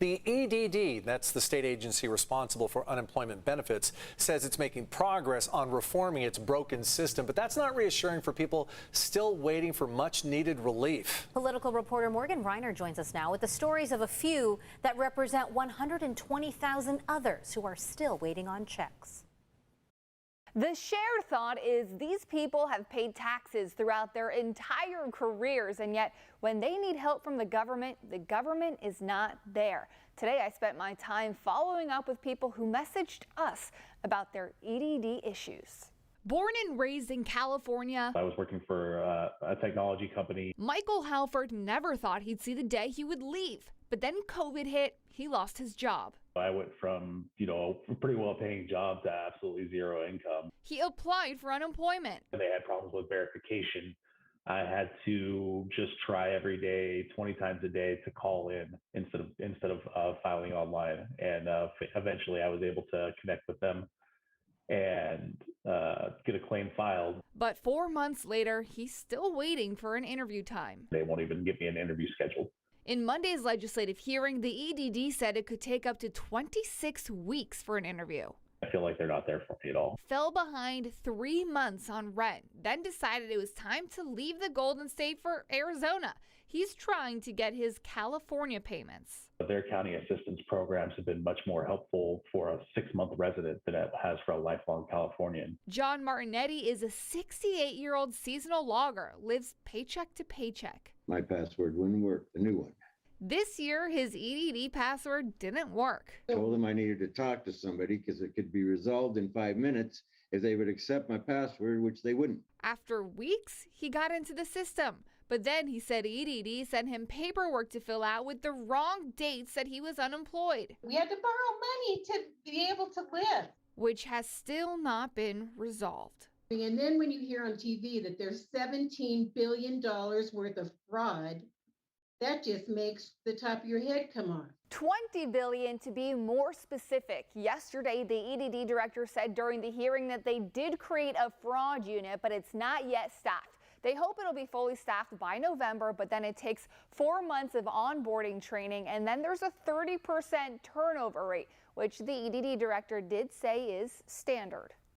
The EDD, that's the state agency responsible for unemployment benefits, says it's making progress on reforming its broken system, but that's not reassuring for people still waiting for much needed relief. Political reporter Morgan Reiner joins us now with the stories of a few that represent 120,000 others who are still waiting on checks. The shared thought is these people have paid taxes throughout their entire careers, and yet when they need help from the government is not there. Today I spent my time following up with people who messaged us about their EDD issues. Born and raised in California, I was working for a technology company. Michael Halford never thought he'd see the day he would leave. But then COVID hit, he lost his job. I went from, a pretty well-paying job to absolutely zero income. He applied for unemployment. They had problems with verification. I had to just try every day, 20 times a day, to call in instead of filing online. And eventually I was able to connect with them and get a claim filed. But 4 months later, he's still waiting for an interview time. They won't even give me an interview scheduled. In Monday's legislative hearing, the EDD said it could take up to 26 weeks for an interview. I feel like they're not there for me at all. Fell behind 3 months on rent, then decided it was time to leave the Golden State for Arizona. He's trying to get his California payments. Their county assistance programs have been much more helpful for a 6-month resident than it has for a lifelong Californian. John Martinetti is a 68-year-old seasonal logger, lives paycheck to paycheck. My password wouldn't work, the new one. This year, his EDD password didn't work. I told them I needed to talk to somebody because it could be resolved in 5 minutes if they would accept my password, which they wouldn't. After weeks, he got into the system. But then he said EDD sent him paperwork to fill out with the wrong dates that he was unemployed. We had to borrow money to be able to live. Which has still not been resolved. And then when you hear on TV that there's $17 billion worth of fraud, that just makes the top of your head come off. $20 billion to be more specific. Yesterday, the EDD director said during the hearing that they did create a fraud unit, but it's not yet staffed. They hope it'll be fully staffed by November, but then it takes 4 months of onboarding training, and then there's a 30% turnover rate, which the EDD director did say is standard.